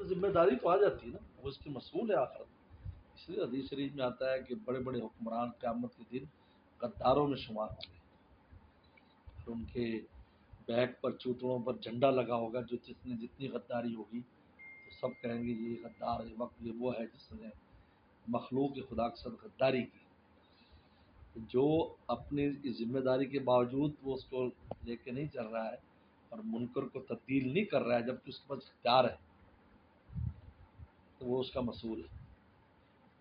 ذمہ داری تو آ جاتی ہے نا، وہ اس کے مسئول ہے آخرت میں۔ اس لیے حدیث شریف میں آتا ہے کہ بڑے بڑے حکمران قیامت کے دن غداروں میں شمار ہوں گے، اور ان کے بیک پر چوتڑوں پر جھنڈا لگا ہوگا، جو جس نے جتنی غداری ہوگی تو سب کہیں گے یہ غدار ہے، وقت یہ وہ ہے جس نے مخلوق خدا کے ساتھ غداری کی۔ جو اپنی اس ذمہ داری کے باوجود وہ اس کو لے کے نہیں چل رہا ہے اور منکر کو تبدیل نہیں کر رہا ہے جبکہ اس کے پاس اختیار ہے، تو وہ اس کا مسئول ہے۔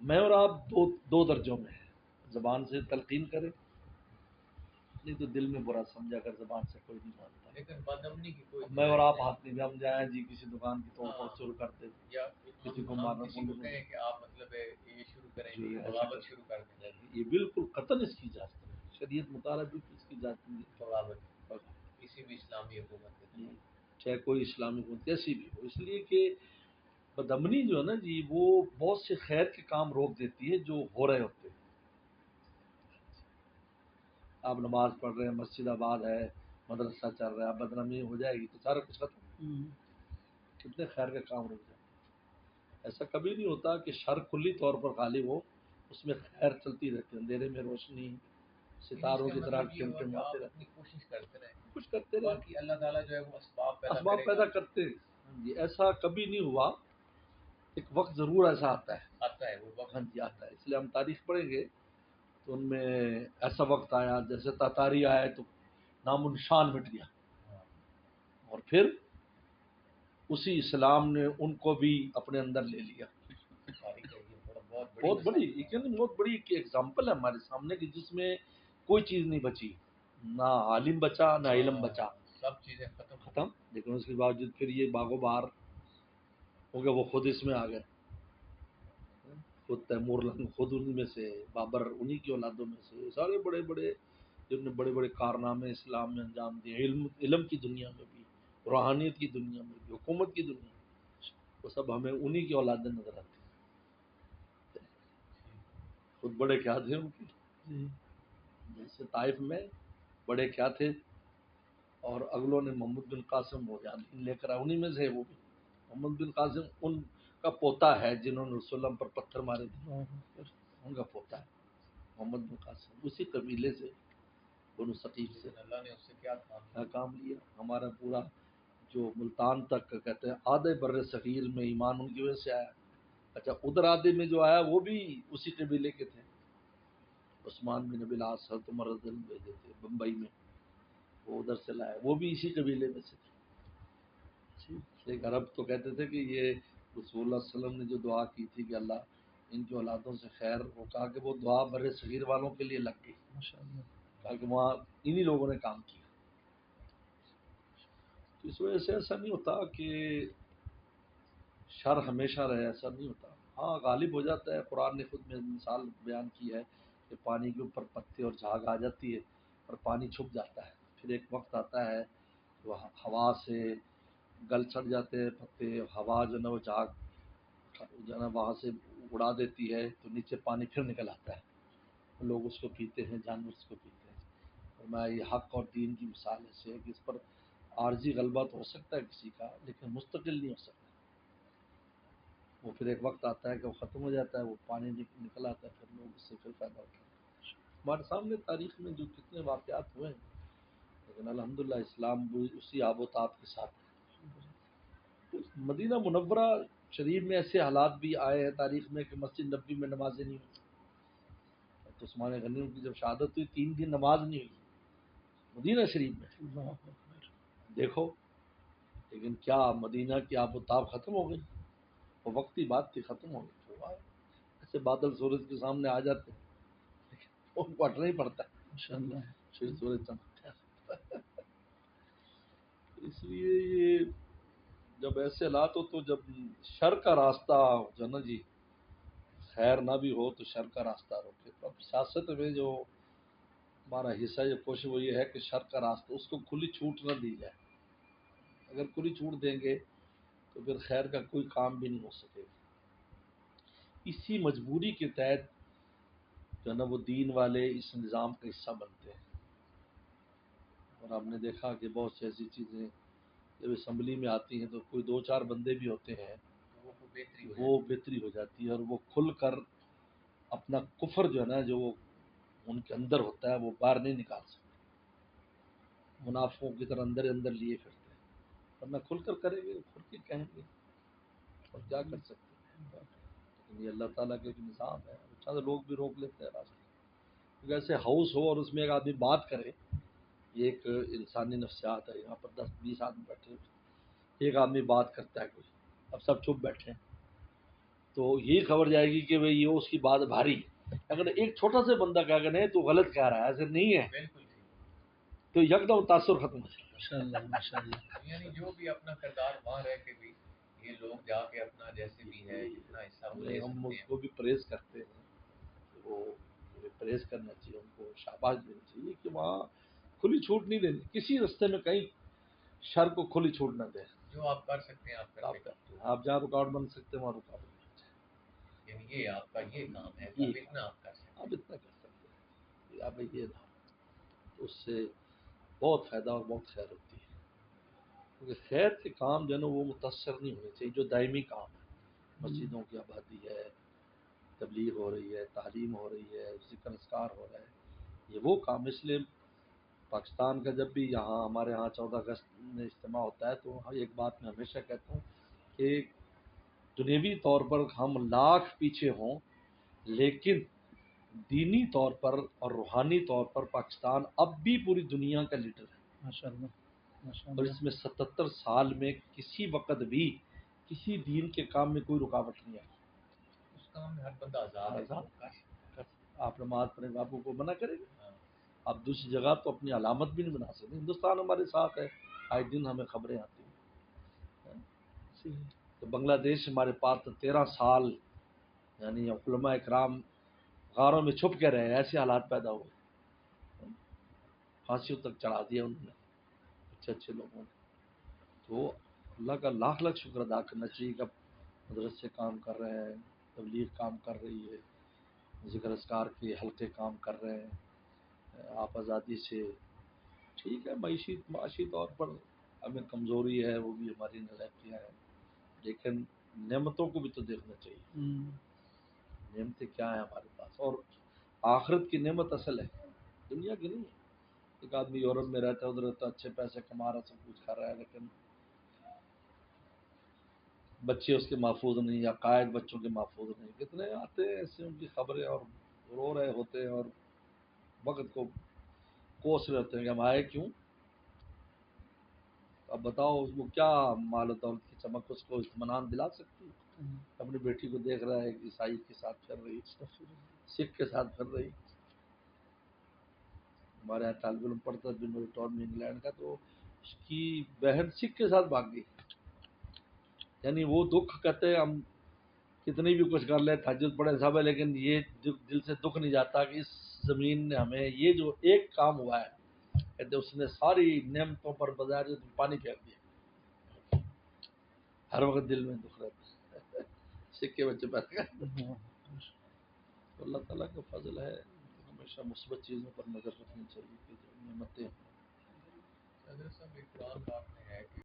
میں اور آپ دو درجوں میں ہیں، زبان سے تلقین کریں، نہیں تو دل میں برا سمجھا کر زبان سے کوئی نہیں مانتا، لیکن بدامنی کی کوئی میں اور آپ ہاتھ نہیں ہم جائیں جی کسی دکان کی توڑ پھوڑ شروع کر دیں، یا کسی کو ہم مارنا کسی کو کہیں کہ آپ مطلب یہ شروع کریں جو جی ایسا بغاوت کر- شروع کر دیں، یہ بالکل قطعاً اس کی اجازت ہے، شریعت مطالعہ بھی اس کی اجازت نہیں ہے، بغاوت کسی بھی اسلامی حکومت کے جی، خلاف۔ چاہے کوئی اسلامی حکومت کیسی بھی ہو، اس لیے کہ بدامنی جو ہے نا جی وہ بہت سے خیر کے کام روک دیتی ہے جو ہو رہے ہوتے ہیں۔ آپ نماز پڑھ رہے ہیں، مسجد آباد ہے، مدرسہ چل رہا ہے، بدنامی ہو جائے گی تو سارا کچھ ختم، کتنے خیر کے کام رک جائیں۔ ایسا کبھی نہیں ہوتا کہ شر کلی طور پر غالب ہو، اس میں خیر چلتی رہتی ہے، اندھیرے میں روشنی، ستاروں کی طرح ٹمٹماتے رہتے اپنی کوشش کرتے رہیں، ہیں، کچھ کرتے رہے، باقی اللہ تعالیٰ جو ہے وہ اسباب پیدا اسباب کرے پیدا گا، کرتے ہیں۔ ہاں جی، ایسا کبھی نہیں ہوا، ایک وقت ضرور ایسا آتا ہے، آتا ہے وہ وقت۔ ہاں جی آتا ہے، اس لیے ہم تاریخ پڑھیں گے تو ان میں ایسا وقت آیا جیسے تاتاری آئے تو نام و نشان مٹ گیا، اور پھر اسی اسلام نے ان کو بھی اپنے اندر لے لیا۔ تاریخ ہے یہ بہت بہت بڑی مثال ہے۔ یہ بہت بڑی ایگزامپل ہے ہمارے سامنے کی، جس میں کوئی چیز نہیں بچی، نہ عالم بچا نہ علم بچا، سب چیزیں ختم ختم، لیکن اس کے باوجود پھر یہ باغ و بہار ہو گیا، وہ خود اس میں آ گئے، خود تیمور لنگ خود ان میں سے، بابر انہی کی اولادوں میں سے، سارے بڑے بڑے جن نے بڑے بڑے کارنامے اسلام میں انجام دیے، علم کی دنیا میں بھی، روحانیت کی دنیا میں بھی، حکومت کی دنیا میں، وہ سب ہمیں انہی کی اولادیں نظر آتی ہیں۔ خود بڑے کیا تھے ان کے، جیسے طائف میں بڑے کیا تھے، اور اگلوں نے محمد بن قاسم ہو جان لے کر آئے، انہی میں سے وہ بھی، محمد بن قاسم ان کا پوتا ہے جنہوں نے رسول اللہ پر پتھر مارے تھے، ان کا پوتا ہے محمد بن قاسم، اسی قبیلے سے، بنو ثقیف سے۔ لیکن اللہ نے اس سے کیا کیا کام لیا، ہمارا پورا جو ملتان تک کہتے ہیں آدھے بر صغیر میں ایمان ان کی وجہ سے آیا۔ اچھا ادھر آدھے میں جو آیا وہ بھی اسی قبیلے کے تھے، عثمان بن ابی العاص حضرت عمر رضی اللہ عنہ بھیجے تھے بمبئی میں، وہ ادھر سے لائے، وہ بھی اسی قبیلے میں سے تھے۔ ایک عرب تو کہتے تھے کہ یہ رسول اللہ صلی اللہ علیہ وسلم نے جو دعا کی تھی کہ اللہ ان کی اولادوں سے خیر، وہ کہا کہ وہ دعا بر صغیر والوں کے لیے لگ گئی، کہا کہ وہاں انہی لوگوں نے کام کیا۔ تو اس وجہ سے ایسا نہیں ہوتا کہ شر ہمیشہ رہے، ایسا نہیں ہوتا، ہاں غالب ہو جاتا ہے۔ قرآن نے خود میں مثال بیان کی ہے کہ پانی کے اوپر پتے اور جھاگ آ جاتی ہے اور پانی چھپ جاتا ہے، پھر ایک وقت آتا ہے وہ ہوا سے گل چڑھ جاتے ہیں پتے، ہوا جو ہے نا وہ جھاگ جو ہے نا وہاں سے اڑا دیتی ہے تو نیچے پانی پھر نکل آتا ہے، لوگ اس کو پیتے ہیں، جانور اس کو پیتے ہیں۔ اور میں یہ حق اور دین کی مثال ایسے ہے کہ اس پر عارضی غلبہ تو ہو سکتا ہے کسی کا، لیکن مستقل نہیں ہو سکتا، وہ پھر ایک وقت آتا ہے کہ وہ ختم ہو جاتا ہے، وہ پانی نکل آتا ہے، پھر لوگ اس سے پھر فائدہ اٹھاتے ہیں۔ ہمارے سامنے تاریخ میں جو کتنے واقعات ہوئے ہیں، لیکن الحمدللہ اسلام بھی اسی آب و تاب کے ساتھ ہے۔ مدینہ منورہ شریف میں ایسے حالات بھی آئے ہیں تاریخ میں کہ مسجد نبوی میں نمازیں نہیں ہوئی، تو عثمان غنی کی جب شہادت ہوئی 3 دن نماز نہیں ہوئی مدینہ شریف میں، دیکھو، لیکن کیا مدینہ کی آب و تاب ختم ہو گئی؟ وہ وقتی بات تھی، ختم ہو گئی، تو ایسے بادل سورج کے سامنے آ جاتے ہیں لیکن ان کو ہٹنا ہی پڑتا ہے، پھر سورج چمکتا ہے۔ اس لیے یہ جب ایسے حالات ہو تو جب شر کا راستہ جو نا جی خیر نہ بھی ہو تو شر کا راستہ روکے، تو اب سیاست میں جو ہمارا حصہ یہ کوشش وہ یہ ہے کہ شر کا راستہ اس کو کھلی چھوٹ نہ دی جائے، اگر کھلی چھوٹ دیں گے تو پھر خیر کا کوئی کام بھی نہیں ہو سکے گا۔ اسی مجبوری کے تحت جو ہے نا وہ دین والے اس نظام کا حصہ بنتے ہیں، اور ہم نے دیکھا کہ بہت سی ایسی چیزیں جب اسمبلی میں آتی ہیں تو کوئی 2-4 بندے بھی ہوتے ہیں بہتری ہو وہ بہتری ہو جاتی ہے، اور وہ کھل کر اپنا کفر جو ہے نا، جو وہ ان کے اندر ہوتا ہے، وہ باہر نہیں نکال سکتے، منافقوں کی طرح اندر اندر لیے پھرتے ہیں، ورنہ کھل کر کریں گے، کھل کے کہیں گے، اور کیا کر سکتے ہیں؟ لیکن یہ اللہ تعالیٰ کا ایک نظام ہے، چند لوگ بھی روک لیتے ہیں راستے، کیونکہ ایسے ہاؤس ہو اور اس میں ایک آدمی بات کرے، یہ ایک انسانی نفسیات ہے، یہاں پر 10-20 آدمی بیٹھے ہوئے، ایک آدمی بات کرتا ہے کوئی، اب سب چپ بیٹھے ہیں، تو یہی خبر جائے گی کہ بھئی یہ اس کی بات بھاری ہے، اگر ایک چھوٹا سا بندہ کہا کہ نہیں تو غلط کہہ رہا ہے، ایسے نہیں ہے، بالکل ٹھیک، تو یکدم تاثر ختم ہو جائے ماشاءاللہ ماشاءاللہ. یعنی جو بھی اپنا کردار وہاں رہ کے بھی یہ لوگ جا کے اپنا جیسے بھی ہے جتنا حصہ وہ لے ہم سکتے اس ہیں. کو بھی پریز کرتے ہیں، وہ پریز کرنا چاہیے، ان کو شاباش دینی چاہیے کہ وہاں کھلی چھوٹ نہیں دینی، کسی رستے میں کہیں شر کو کھلی چھوٹ نہ دیں، جو آپ کر سکتے ہیں آپ کرتے ہیں. آپ جہاں رکاوٹ بن سکتے ہیں وہاں رکاوٹ بن جائے، یعنی یہ آپ کا یہ کام ہے کہ یہ اب اتنا آپ کر سکتے آپ اتنا کر سکتے ہیں، آپ یہ نہ ہو، اس سے بہت فائدہ اور بہت خیر ہوتی ہے، کیونکہ خیر کے کام جو ہے نا وہ متاثر نہیں ہونے چاہیے، جو دائمی کام ہے، مسجدوں کی آبادی ہے، تبلیغ ہو رہی ہے، تعلیم ہو رہی ہے، ذکر اذکار ہو رہا ہے، یہ وہ کام، اس لیے پاکستان کا جب بھی یہاں ہمارے ہاں 14 اگست میں اجتماع ہوتا ہے تو ایک بات میں ہمیشہ کہتا ہوں کہ دنیوی طور پر ہم لاکھ پیچھے ہوں، لیکن دینی طور پر اور روحانی طور پر پاکستان اب بھی پوری دنیا کا لیڈر ہے، ماشاءاللہ اور ماشاءاللہ. اس میں 77 سال میں کسی وقت بھی کسی دین کے کام میں کوئی رکاوٹ نہیں آئی، ہیں. اس کام میں ہر بندہ آزاد ہے آزاد. وہ کر سکتا آپ نماز پڑھنے باپو کو منع کرے گا؟ ہے. ہاں. آپ دوسری جگہ تو اپنی علامت بھی نہیں بنا سکتے، ہندوستان ہمارے ساتھ ہے، آئے دن ہمیں خبریں آتی ہیں، تو بنگلہ دیش ہمارے پاس 13 سال یعنی علماء اکرام غاروں میں چھپ کے رہے، ایسے حالات پیدا ہوئے، پھانسیوں تک چڑھا دیا انہوں نے اچھے اچھے لوگوں نے، تو اللہ کا لاکھ لاکھ شکر ادا کرنا چاہیے کہ اب مدرسے کام کر رہے ہیں، تبلیغ کام کر رہی ہے، ذکر اذکار کے حلقے کام کر رہے ہیں، آپ آزادی سے، ٹھیک ہے معاشی طور پر ہمیں کمزوری ہے، وہ بھی ہماری نالائقیاں ہیں، لیکن نعمتوں کو بھی تو دیکھنا چاہیے، نعمتیں کیا ہیں ہمارے پاس، اور آخرت کی نعمت اصل ہے، دنیا کی نہیں ہے. ایک آدمی یورپ میں رہتا ہے، ادھر رہتا اچھے پیسے کما رہا ہے، سب کچھ کر رہا ہے، لیکن بچے اس کے محفوظ نہیں، یا قائد بچوں کے محفوظ نہیں، کتنے آتے ہیں ایسے ان کی خبریں اور رو رہے ہوتے ہیں اور وقت کو کوس رہے ہوتے ہیں کہ ہم آئے کیوں. اب بتاؤ وہ کیا مال و دولت کی چمک اس کو اطمینان دلا سکتی ہے؟ اپنی بیٹی کو دیکھ رہا ہے کہ عیسائی کے ساتھ پھر رہی، سکھ کے ساتھ پھر رہی. ہمارے یہاں طالب علم پڑھتا ہے جنوبی ٹاؤن میں انگلینڈ کا، تو اس کی بہن سکھ کے ساتھ بھاگ گئی، یعنی وہ دکھ کہتے ہیں ہم کتنی بھی کچھ کر لیں، تہجد پڑھے سب ہے، لیکن یہ دل سے دکھ نہیں جاتا کہ اس زمین نے ہمیں یہ جو ایک کام ہوا ہے، کہتے اس نے ساری نعمتوں پر بظاہر پانی پھینک دیا، ہر وقت دل میں دکھ رہتا ہے. سکھ کے بچے پیدا کر، اللہ تعالیٰ کا فضل ہے، ہمیشہ مثبت چیزوں پر نظر رکھنی چاہیے کہ جو نعمتیں ہیں. حضرت صاحب ایک قرآن پاک میں ہے کہ